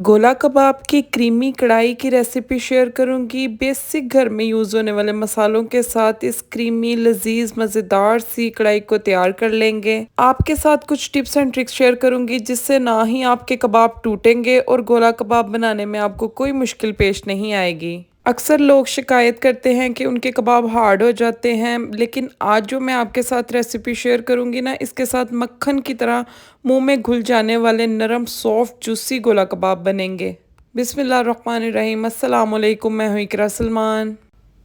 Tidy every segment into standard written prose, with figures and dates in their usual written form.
गोला कबाब की क्रीमी कढ़ाई की रेसिपी शेयर करूंगी। बेसिक घर में यूज़ होने वाले मसालों के साथ इस क्रीमी लजीज मज़ेदार सी कढ़ाई को तैयार कर लेंगे। आपके साथ कुछ टिप्स एंड ट्रिक्स शेयर करूंगी जिससे ना ही आपके कबाब टूटेंगे और गोला कबाब बनाने में आपको कोई मुश्किल पेश नहीं आएगी। अक्सर लोग शिकायत करते हैं कि उनके कबाब हार्ड हो जाते हैं, लेकिन आज जो मैं आपके साथ रेसिपी शेयर करूंगी ना, इसके साथ मक्खन की तरह मुंह में घुल जाने वाले नरम सॉफ्ट जूसी गोला कबाब बनेंगे। बिस्मिल्लाहिर्रहमानिर्रहीम। अस्सलाम वालेकुम, मैं हूं इकरा सलमान।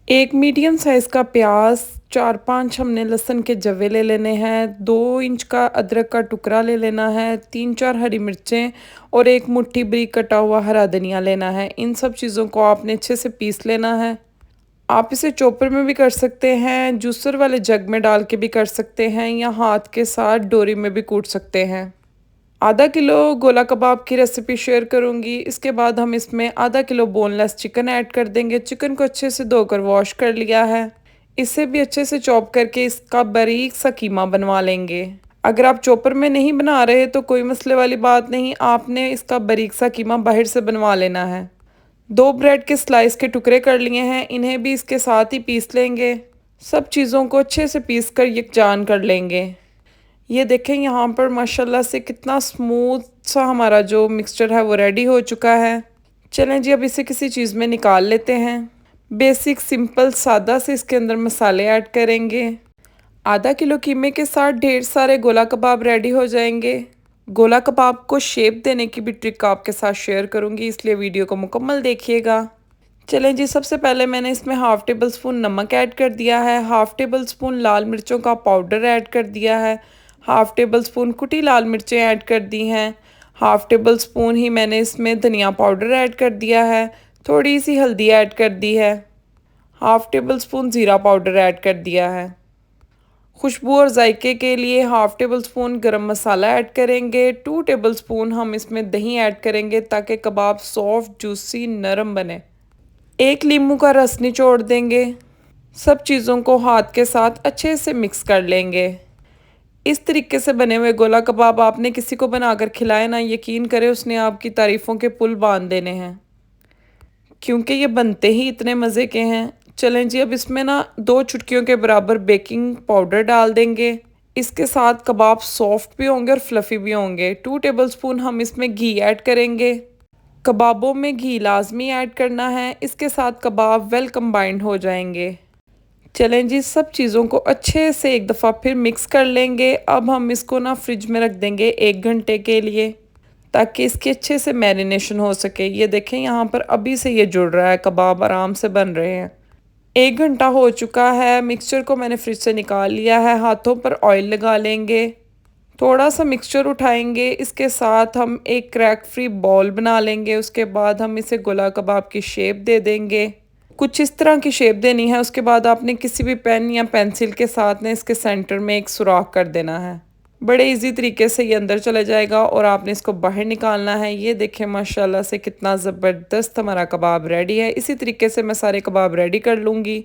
एक मीडियम साइज़ का प्याज, 4-5 हमने लहसुन के जवे ले लेने हैं, 2 इंच का अदरक का टुकड़ा ले लेना है, 3-4 हरी मिर्चें और एक मुट्ठी बारीक कटा हुआ हरा धनिया लेना है। इन सब चीज़ों को आपने अच्छे से पीस लेना है। आप इसे चॉपर में भी कर सकते हैं, जूसर वाले जग में डाल के भी कर सकते हैं, या हाथ के साथ डोरी में भी कूट सकते हैं। आधा किलो गोला कबाब की रेसिपी शेयर करूंगी। इसके बाद हम इसमें आधा किलो बोनलेस चिकन ऐड कर देंगे। चिकन को अच्छे से धोकर वॉश कर लिया है। इसे भी अच्छे से चॉप करके इसका बारीक सा कीमा बनवा लेंगे। अगर आप चॉपर में नहीं बना रहे तो कोई मसले वाली बात नहीं, आपने इसका बारीक सा कीमा बाहर से बनवा लेना है। 2 ब्रेड के स्लाइस के टुकड़े कर लिए हैं, इन्हें भी इसके साथ ही पीस लेंगे। सब चीज़ों को अच्छे से पीस कर यकजान कर लेंगे। ये देखें यहाँ पर माशाल्लाह से कितना स्मूथ सा हमारा जो मिक्सचर है वो रेडी हो चुका है। चलें जी, अब इसे किसी चीज़ में निकाल लेते हैं। बेसिक सिंपल सादा से इसके अंदर मसाले ऐड करेंगे। आधा किलो कीमे के साथ ढेर सारे गोला कबाब रेडी हो जाएंगे। गोला कबाब को शेप देने की भी ट्रिक आपके साथ शेयर करूँगी, इसलिए वीडियो को मुकम्मल देखिएगा। चलें जी, सबसे पहले मैंने इसमें हाफ़ टेबल स्पून नमक ऐड कर दिया है, हाफ़ टेबल स्पून लाल मिर्चों का पाउडर ऐड कर दिया है, हाफ़ टेबल स्पून कुटी लाल मिर्चें ऐड कर दी हैं, हाफ़ टेबल स्पून ही मैंने इसमें धनिया पाउडर ऐड कर दिया है, थोड़ी सी हल्दी ऐड कर दी है, हाफ़ टेबल स्पून ज़ीरा पाउडर ऐड कर दिया है। खुशबू और जायके के लिए हाफ़ टेबल स्पून गरम मसाला ऐड करेंगे। 2 टेबल स्पून हम इसमें दही ऐड करेंगे ताकि कबाब सॉफ्ट जूसी नरम बने। 1 नींबू का रस निचोड़ देंगे। सब चीज़ों को हाथ के साथ अच्छे से मिक्स कर लेंगे। इस तरीके से बने हुए गोला कबाब आपने किसी को बनाकर खिलाए ना, यकीन करें उसने आपकी तारीफ़ों के पुल बांध देने हैं, क्योंकि ये बनते ही इतने मज़े के हैं। चलें जी, अब इसमें ना 2 चुटकियों के बराबर बेकिंग पाउडर डाल देंगे। इसके साथ कबाब सॉफ्ट भी होंगे और फ्लफ़ी भी होंगे। 2 टेबल स्पून हम इसमें घी ऐड करेंगे। कबाबों में घी लाजमी ऐड करना है, इसके साथ कबाब वेल कंबाइंड हो जाएंगे। चलें जी, सब चीज़ों को अच्छे से एक दफ़ा फिर मिक्स कर लेंगे। अब हम इसको ना फ्रिज में रख देंगे 1 घंटे के लिए, ताकि इसकी अच्छे से मैरिनेशन हो सके। ये देखें यहाँ पर अभी से ये जुड़ रहा है, कबाब आराम से बन रहे हैं। 1 घंटा हो चुका है, मिक्सचर को मैंने फ्रिज से निकाल लिया है। हाथों पर ऑयल लगा लेंगे, थोड़ा सा मिक्सचर उठाएंगे, इसके साथ हम एक क्रैक फ्री बॉल बना लेंगे। उसके बाद हम इसे गोला कबाब की शेप दे देंगे। कुछ इस तरह की शेप देनी है। उसके बाद आपने किसी भी पेन या पेंसिल के साथ ने इसके सेंटर में एक सुराख कर देना है। बड़े इजी तरीके से ये अंदर चले जाएगा और आपने इसको बाहर निकालना है। ये देखें माशाल्लाह से कितना ज़बरदस्त हमारा कबाब रेडी है। इसी तरीके से मैं सारे कबाब रेडी कर लूँगी।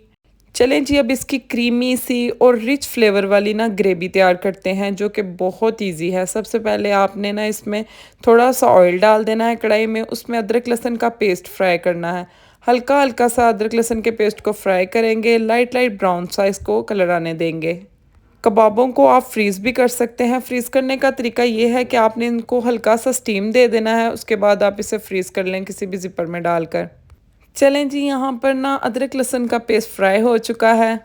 चलें जी, अब इसकी क्रीमी सी और रिच फ्लेवर वाली ना ग्रेवी तैयार करते हैं, जो कि बहुत इजी है। सबसे पहले आपने ना इसमें थोड़ा सा ऑयल डाल देना है कढ़ाई में। उसमें अदरक लहसुन का पेस्ट फ्राई करना है। हल्का हल्का सा अदरक लहसुन के पेस्ट को फ्राई करेंगे, लाइट लाइट ब्राउन सा इसको कलर आने देंगे। कबाबों को आप फ्रीज़ भी कर सकते हैं। फ्रीज़ करने का तरीका ये है कि आपने इनको हल्का सा स्टीम दे देना है, उसके बाद आप इसे फ्रीज़ कर लें किसी भी ज़िपर में डालकर। चलें जी, यहाँ पर ना अदरक लहसुन का पेस्ट फ्राई हो चुका है।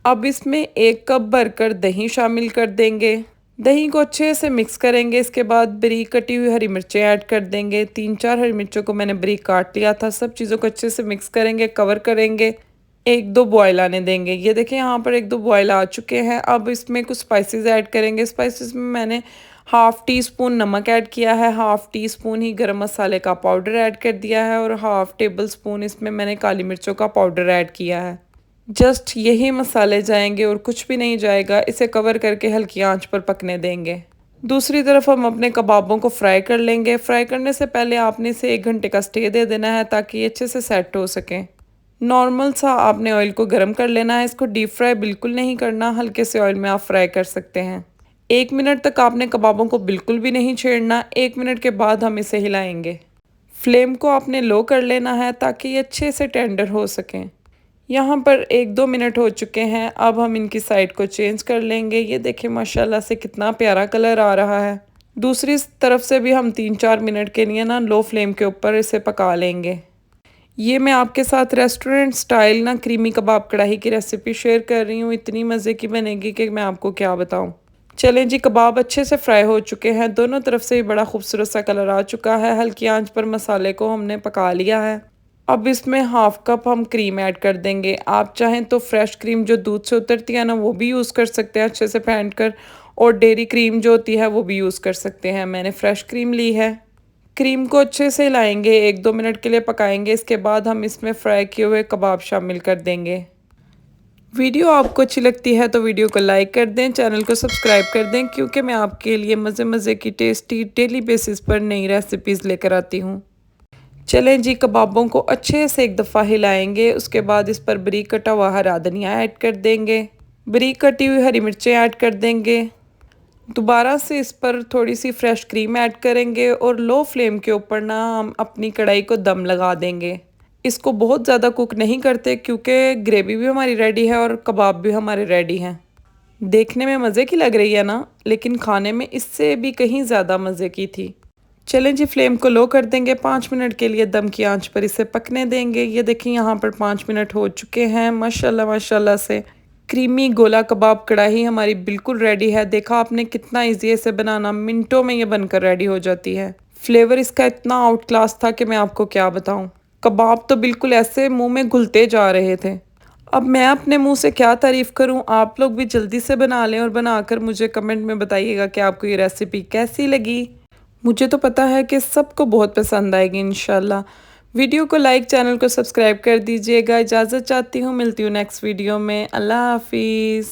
अब इसमें 1 कप भरकर दही शामिल कर देंगे। दही को अच्छे से मिक्स करेंगे। इसके बाद बारीक कटी हुई हरी मिर्चें ऐड कर देंगे। 3-4 हरी मिर्चों को मैंने बारीक काट लिया था। सब चीज़ों को अच्छे से मिक्स करेंगे, कवर करेंगे, 1-2 बॉयल आने देंगे। ये देखें यहाँ पर 1-2 बॉयल आ चुके हैं। अब इसमें कुछ स्पाइसेस ऐड करेंगे। स्पाइसेस में मैंने हाफ़ टी स्पून नमक ऐड किया है, हाफ़ टी स्पून ही गरम मसाले का पाउडर ऐड कर दिया है और हाफ़ टेबल स्पून इसमें मैंने काली मिर्चों का पाउडर ऐड किया है। जस्ट यही मसाले जाएंगे और कुछ भी नहीं जाएगा। इसे कवर करके हल्की आंच पर पकने देंगे। दूसरी तरफ हम अपने कबाबों को फ्राई कर लेंगे। फ्राई करने से पहले आपने इसे 1 घंटे का स्टे दे देना है, ताकि ये अच्छे से सेट हो सके। नॉर्मल सा आपने ऑयल को गर्म कर लेना है। इसको डीप फ्राई बिल्कुल नहीं करना, हल्के से ऑयल में आप फ्राई कर सकते हैं। 1 मिनट तक आपने कबाबों को बिल्कुल भी नहीं छेड़ना। 1 मिनट के बाद हम इसे हिलाएंगे। फ्लेम को आपने लो कर लेना है ताकि ये अच्छे से टेंडर हो सकें। यहाँ पर 1-2 मिनट हो चुके हैं, अब हम इनकी साइड को चेंज कर लेंगे। ये देखें माशाल्लाह से कितना प्यारा कलर आ रहा है। दूसरी तरफ से भी हम 3-4 मिनट के लिए ना लो फ्लेम के ऊपर इसे पका लेंगे। ये मैं आपके साथ रेस्टोरेंट स्टाइल ना क्रीमी कबाब कढ़ाई की रेसिपी शेयर कर रही हूँ। इतनी मज़े की बनेगी कि मैं आपको क्या बताऊँ। चलें जी, कबाब अच्छे से फ्राई हो चुके हैं, दोनों तरफ से बड़ा खूबसूरत सा कलर आ चुका है। हल्की आंच पर मसाले को हमने पका लिया है। अब इसमें हाफ कप हम क्रीम ऐड कर देंगे। आप चाहें तो फ्रेश क्रीम जो दूध से उतरती है ना, वो भी यूज़ कर सकते हैं अच्छे से फेंट कर, और डेयरी क्रीम जो होती है वो भी यूज़ कर सकते हैं। मैंने फ्रेश क्रीम ली है। क्रीम को अच्छे से हिलाएंगे, 1-2 मिनट के लिए पकाएंगे। इसके बाद हम इसमें फ्राई किए हुए कबाब शामिल कर देंगे। वीडियो आपको अच्छी लगती है तो वीडियो को लाइक कर दें, चैनल को सब्सक्राइब कर दें, क्योंकि मैं आपके लिए मज़े मज़े की टेस्टी डेली बेसिस पर नई रेसिपीज़ लेकर आती हूँ। चलें जी, कबाबों को अच्छे से एक दफ़ा हिलाएंगे। उसके बाद इस पर बारीक कटा हुआ हरा धनिया ऐड कर देंगे, बारीक कटी हुई हरी मिर्चें ऐड कर देंगे। दोबारा से इस पर थोड़ी सी फ्रेश क्रीम ऐड करेंगे और लो फ्लेम के ऊपर ना हम अपनी कढ़ाई को दम लगा देंगे। इसको बहुत ज़्यादा कुक नहीं करते, क्योंकि ग्रेवी भी हमारी रेडी है और कबाब भी हमारे रेडी हैं। देखने में मज़े की लग रही है ना, लेकिन खाने में इससे भी कहीं ज़्यादा मज़े की थी। चलें जी, फ्लेम को लो कर देंगे, 5 मिनट के लिए दम की आंच पर इसे पकने देंगे। ये देखिए यहाँ पर 5 मिनट हो चुके हैं। माशाल्लाह माशाल्लाह से क्रीमी गोला कबाब कढ़ाई हमारी बिल्कुल रेडी है। देखा आपने कितना ईजी है इसे बनाना, मिनटों में ये बनकर रेडी हो जाती है। फ्लेवर इसका इतना आउट क्लास था कि मैं आपको क्या बताऊं। कबाब तो बिल्कुल ऐसे मुंह में घुलते जा रहे थे। अब मैं अपने मुंह से क्या तारीफ़ करूं। आप लोग भी जल्दी से बना लें और बनाकर मुझे कमेंट में बताइएगा कि आपको ये रेसिपी कैसी लगी। मुझे तो पता है कि सबको बहुत पसंद आएगी इंशाल्लाह। वीडियो को लाइक, चैनल को सब्सक्राइब कर दीजिएगा। इजाज़त चाहती हूँ, मिलती हूँ नेक्स्ट वीडियो में। अल्लाह हाफिज़।